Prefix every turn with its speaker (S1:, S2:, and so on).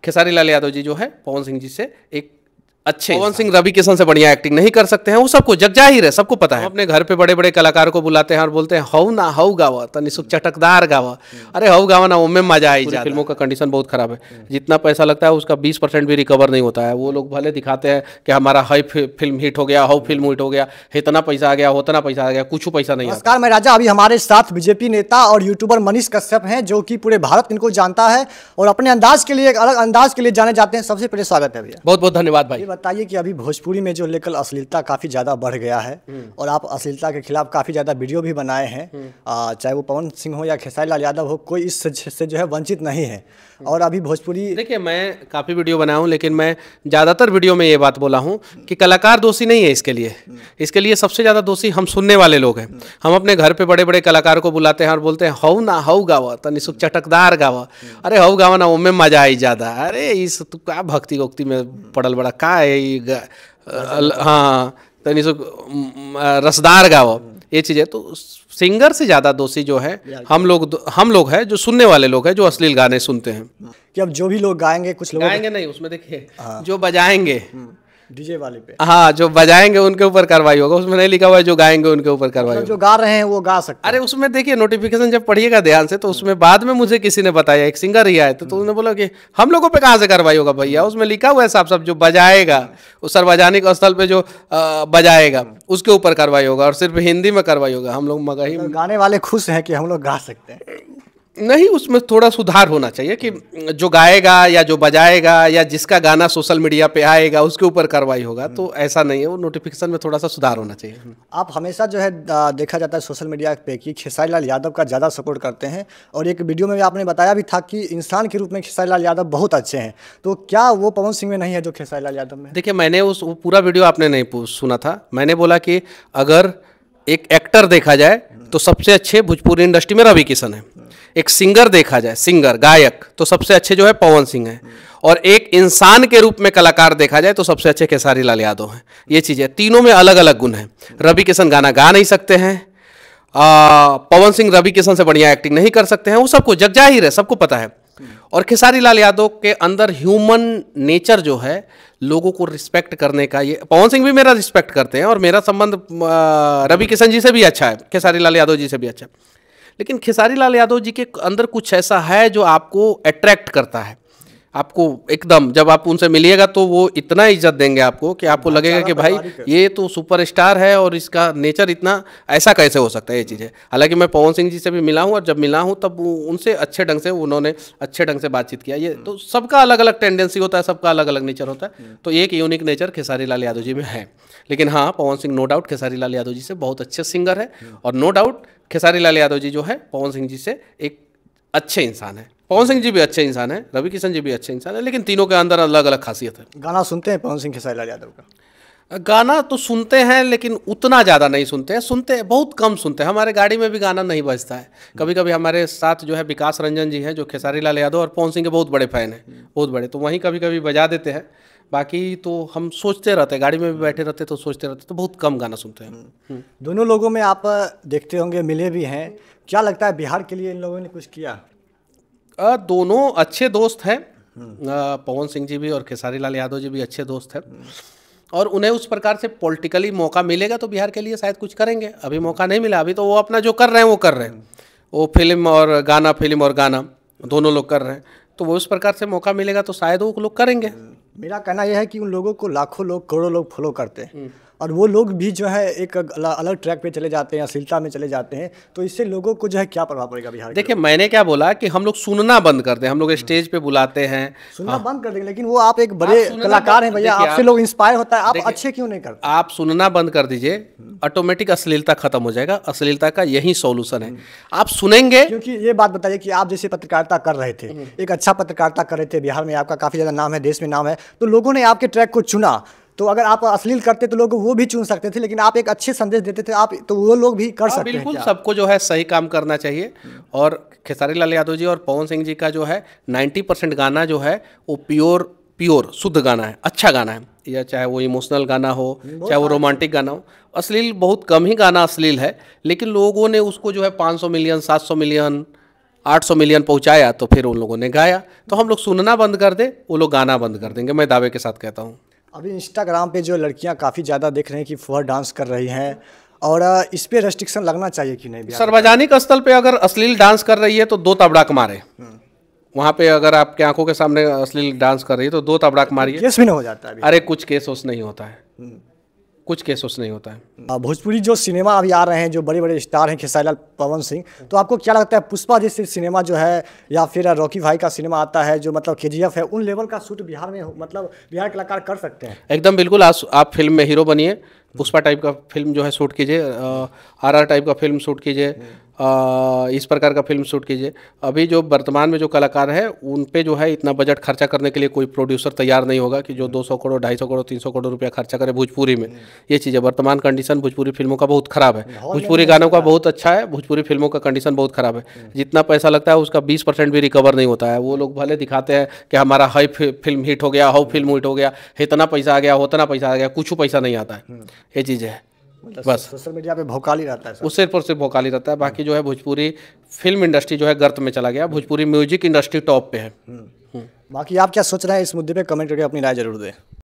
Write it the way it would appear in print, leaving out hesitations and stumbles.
S1: खेसारी लाल यादव जी जो है पवन सिंह जी से एक अच्छे, पवन सिंह रवि किशन से बढ़िया एक्टिंग नहीं कर सकते हैं, वो सबको जग जाहिर है, सबको पता है। अपने घर पे बड़े बड़े कलाकारों को बुलाते हैं और बोलते हैं हऊ ना हऊ गावा तनी सुख चटकदार गावा, अरे हऊ गावा ना उनमें मजा आई जाए। फिल्मों का कंडीशन बहुत खराब है, जितना पैसा लगता है उसका 20% भी रिकवर नहीं होता है। वो लोग भले दिखाते हैं कि हमारा हाई फिल्म हिट हो गया, हाउ फिल्म हिट हो गया, इतना पैसा आ गया, उतना पैसा आ गया, कुछ पैसा नहीं।
S2: नमस्कार, मैं राजा। अभी हमारे साथ बीजेपी नेता और यूट्यूबर मनीष कश्यप हैं, जो कि पूरे भारत इनको जानता है और अपने अंदाज के लिए, एक अलग अंदाज के लिए जाने जाते हैं। सबसे पहले स्वागत है भैया।
S1: बहुत बहुत धन्यवाद भाई।
S2: ये बताइए कि अभी भोजपुरी में जो लेकर अश्लीलता काफ़ी ज़्यादा बढ़ गया है और आप अश्लीलता के खिलाफ काफ़ी ज़्यादा वीडियो भी बनाए हैं, चाहे वो पवन सिंह हो या खेसारी लाल यादव हो, कोई इस से जो है वंचित नहीं है। और अभी भोजपुरी, देखिए
S1: मैं काफ़ी वीडियो बनाया हूँ, लेकिन मैं ज़्यादातर वीडियो में ये बात बोला हूँ कि कलाकार दोषी नहीं है इसके लिए सबसे ज़्यादा दोषी हम सुनने वाले लोग हैं। हम अपने घर पे बड़े बड़े कलाकारों को बुलाते हैं और बोलते हैं हऊ ना हऊ गावा तनी सुख चटकदार गावा, अरे हऊ गावा ना उनमें मजा आई ज़्यादा, अरे इस तू क्या भक्ति वक्ति में पड़ल बड़ा का है, हाँ तनी सुख रसदार गावा, ये चीज़ है। तो सिंगर से ज़्यादा दोषी जो है हम लोग हैं, जो सुनने वाले लोग हैं, जो अश्लील गाने सुनते हैं।
S2: कि अब जो भी लोग गाएंगे, कुछ लोग
S1: गाएंगे नहीं, उसमें देखिए जो बजाएंगे
S2: डीजे वाले पे,
S1: हाँ जो बजाएंगे उनके ऊपर कार्रवाई होगा, उसमें नहीं लिखा हुआ है जो गाएंगे उनके ऊपर कार्रवाई होगा।
S2: जो गा रहे हैं वो गा सकते हैं।
S1: अरे उसमें देखिए नोटिफिकेशन जब पढ़िएगा ध्यान से, तो उसमें बाद में मुझे किसी ने बताया, एक सिंगर ही आए तो उन्होंने बोला कि हम लोगों पे कहाँ से कार्रवाई होगा भैया, उसमें लिखा हुआ है साफ साफ जो बजाएगा, उस सार्वजनिक स्थल पे जो बजाएगा उसके ऊपर कार्रवाई होगा, और सिर्फ हिंदी में कार्रवाई होगा। हम लोग मगही
S2: गाने वाले खुश हैं कि हम लोग गा सकते हैं।
S1: नहीं, उसमें थोड़ा सुधार होना चाहिए कि जो गाएगा या जो बजाएगा या जिसका गाना सोशल मीडिया पे आएगा उसके ऊपर कार्रवाई होगा, तो ऐसा नहीं है। वो नोटिफिकेशन में थोड़ा सा सुधार होना चाहिए।
S2: आप हमेशा जो है देखा जाता है सोशल मीडिया पे कि खेसारी लाल यादव का ज़्यादा सपोर्ट करते हैं, और एक वीडियो में भी आपने बताया भी था कि इंसान के रूप में खेसारी लाल यादव बहुत अच्छे हैं। तो क्या वो पवन सिंह में नहीं है जो खेसारी लाल यादव में?
S1: देखिए मैंने वो पूरा वीडियो आपने नहीं सुना था। मैंने बोला कि अगर एक एक्टर देखा जाए तो सबसे अच्छे भोजपुरी इंडस्ट्री में रवि किशन है, एक सिंगर देखा जाए, सिंगर गायक, तो सबसे अच्छे जो है पवन सिंह है, और एक इंसान के रूप में कलाकार देखा जाए तो सबसे अच्छे खेसारी लाल यादव हैं। ये चीज़ है, तीनों में अलग अलग गुण हैं। रवि किशन गाना गा नहीं सकते हैं, पवन सिंह रवि किशन से बढ़िया एक्टिंग नहीं कर सकते हैं, वो सबको जग जाहिर है, सबको पता है। और खेसारी लाल यादव के अंदर ह्यूमन नेचर जो है, लोगों को रिस्पेक्ट करने का, ये पवन सिंह भी मेरा रिस्पेक्ट करते हैं और मेरा संबंध रवि किशन जी से भी अच्छा है, खेसारी लाल यादव जी से भी अच्छा है। लेकिन खेसारी लाल यादव जी के अंदर कुछ ऐसा है जो आपको अट्रैक्ट करता है। आपको एकदम जब आप उनसे मिलिएगा तो वो इतना इज्जत देंगे आपको कि आपको लगेगा कि भाई ये तो सुपरस्टार है और इसका नेचर इतना ऐसा कैसे हो सकता है, ये चीज़ है। हालांकि मैं पवन सिंह जी से भी मिला हूँ, और जब मिला हूँ तब उनसे अच्छे ढंग से उन्होंने अच्छे ढंग से बातचीत किया। ये तो सबका अलग अलग टेंडेंसी होता है, सबका अलग अलग नेचर होता है। तो एक यूनिक नेचर खेसारी लाल यादव जी में है। लेकिन हाँ, पवन सिंह नो डाउट खेसारी लाल यादव जी से बहुत अच्छे सिंगर है, और नो डाउट खेसारी लाल यादव जी जो है पवन सिंह जी से एक अच्छे इंसान है। पवन सिंह जी भी अच्छे इंसान है, रवि किशन जी भी अच्छे इंसान है, लेकिन तीनों के अंदर अलग अलग खासियत है।
S2: गाना सुनते हैं पवन सिंह खेसारी लाल यादव का?
S1: गाना तो सुनते हैं, लेकिन उतना ज़्यादा नहीं सुनते हैं, बहुत कम सुनते हैं। हमारे गाड़ी में भी गाना नहीं बजता है। कभी कभी हमारे साथ जो है विकास रंजन जी हैं, जो खेसारी लाल यादव और पवन सिंह के बहुत बड़े फ़ैन हैं, बहुत बड़े, तो वहीं कभी कभी बजा देते हैं। बाकी तो हम सोचते रहते हैं, गाड़ी में भी बैठे रहते तो सोचते रहते, तो बहुत कम गाना सुनते हैं।
S2: दोनों लोगों में आप देखते होंगे, मिले भी हैं। क्या लगता है बिहार के लिए इन लोगों ने कुछ किया?
S1: दोनों अच्छे दोस्त हैं, पवन सिंह जी भी और खेसारी लाल यादव जी भी अच्छे दोस्त हैं, और उन्हें उस प्रकार से पॉलिटिकली मौका मिलेगा तो बिहार के लिए शायद कुछ करेंगे। अभी मौका नहीं मिला, अभी तो वो अपना जो कर रहे हैं वो कर रहे हैं। वो फिल्म और गाना दोनों लोग कर रहे हैं, तो वो उस प्रकार से मौका मिलेगा तो शायद वो लोग करेंगे।
S2: मेरा कहना यह है कि उन लोगों को लाखों लोग, करोड़ों लोग फॉलो करते हैं, और वो लोग भी जो है एक अलग ट्रैक पे चले जाते हैं, अश्लीलता में चले जाते हैं। तो इससे लोगों को जो है क्या प्रभाव पड़ेगा बिहार?
S1: देखिए मैंने क्या बोला कि हम लोग सुनना बंद कर दें। हम लोग स्टेज पे बुलाते हैं,
S2: सुनना बंद कर देंगे, लेकिन वो आप एक बड़े कलाकार हैं भैया, आपसे लोग इंस्पायर होता है, आप अच्छे क्यों नहीं करते?
S1: आप सुनना बंद कर दीजिए, ऑटोमेटिक अश्लीलता खत्म हो जाएगा। अश्लीलता का यही सॉल्यूशन है, आप सुनेंगे।
S2: क्योंकि ये बात बताइए कि आप जैसे पत्रकारिता कर रहे थे, एक अच्छा पत्रकारिता कर रहे थे, बिहार में आपका काफ़ी ज़्यादा नाम है, देश में नाम है, तो लोगों ने आपके ट्रैक को चुना। तो अगर आप अश्लील करते तो लोग वो भी चुन सकते थे, लेकिन आप एक अच्छे संदेश देते थे, आप तो वो लोग भी कर सकते हैं।
S1: बिल्कुल, सबको जो है सही काम करना चाहिए। और खेसारी लाल यादव जी और पवन सिंह जी का जो है 90% गाना जो है वो प्योर शुद्ध गाना है, अच्छा गाना है। या चाहे वो इमोशनल गाना हो, चाहे वो रोमांटिक गाना हो। अश्लील बहुत कम ही गाना अश्लील है, लेकिन लोगों ने उसको जो है 500 मिलियन 700 मिलियन 800 मिलियन पहुंचाया तो फिर उन लोगों ने गाया। तो हम लोग सुनना बंद कर दे, वो लोग गाना बंद कर देंगे, मैं दावे के साथ कहता हूँ।
S2: अभी इंस्टाग्राम पे जो लड़कियां काफ़ी ज़्यादा देख रहे हैं कि फुहर डांस कर रही हैं, और इस पे रेस्ट्रिक्शन लगना चाहिए कि नहीं?
S1: सार्वजनिक स्थल पे अगर अश्लील डांस कर रही है तो 2 तबड़ाक मारे। वहाँ पे अगर आपके आंखों के सामने अश्लील डांस कर रही है तो 2 तबड़ाक मारिए।
S2: केस भी नहीं हो जाता है अभी?
S1: अरे कुछ केस उस नहीं होता है, कुछ केस उस नहीं होता है।
S2: भोजपुरी जो सिनेमा अभी आ रहे हैं, जो बड़े बड़े स्टार हैं, खेसारी लाल, पवन सिंह, तो आपको क्या लगता है पुष्पा जैसे सिनेमा जो है, या फिर रॉकी भाई का सिनेमा आता है जो मतलब केजीएफ है, उन लेवल का शूट बिहार में मतलब बिहार के कलाकार कर सकते हैं?
S1: एकदम बिल्कुल। आप फिल्म में हीरो बनिए, पुष्पा टाइप का फिल्म जो है शूट कीजिए, आरआर टाइप का फिल्म शूट कीजिए, इस प्रकार का फिल्म शूट कीजिए। अभी जो वर्तमान में जो कलाकार है उन पे जो है इतना बजट खर्चा करने के लिए कोई प्रोड्यूसर तैयार नहीं होगा कि जो 200 करोड़ 250 करोड़ 300 करोड़ रुपया खर्चा करे भोजपुरी में। ये चीज़ें वर्तमान कंडीशन भोजपुरी फिल्मों का बहुत खराब है। भोजपुरी गानों का बहुत अच्छा है, भोजपुरी फिल्मों का कंडीशन बहुत खराब है। जितना पैसा लगता है उसका 20% भी रिकवर नहीं होता है। वो लोग भले दिखाते हैं कि हमारा हाई फिल्म हिट हो गया, हाउ फिल्म हिट हो गया, इतना पैसा आ गया, उतना पैसा आ गया, कुछ पैसा नहीं आता है। ये चीज़ है, बस
S2: सोशल मीडिया पे भौकाली रहता है सब।
S1: उससे पर से भौकाली रहता है। बाकी जो है भोजपुरी फिल्म इंडस्ट्री जो है गर्त में चला गया, भोजपुरी म्यूजिक इंडस्ट्री टॉप पे है।
S2: बाकी आप क्या सोच रहे हैं इस मुद्दे पे, कमेंट करके अपनी राय जरूर दें।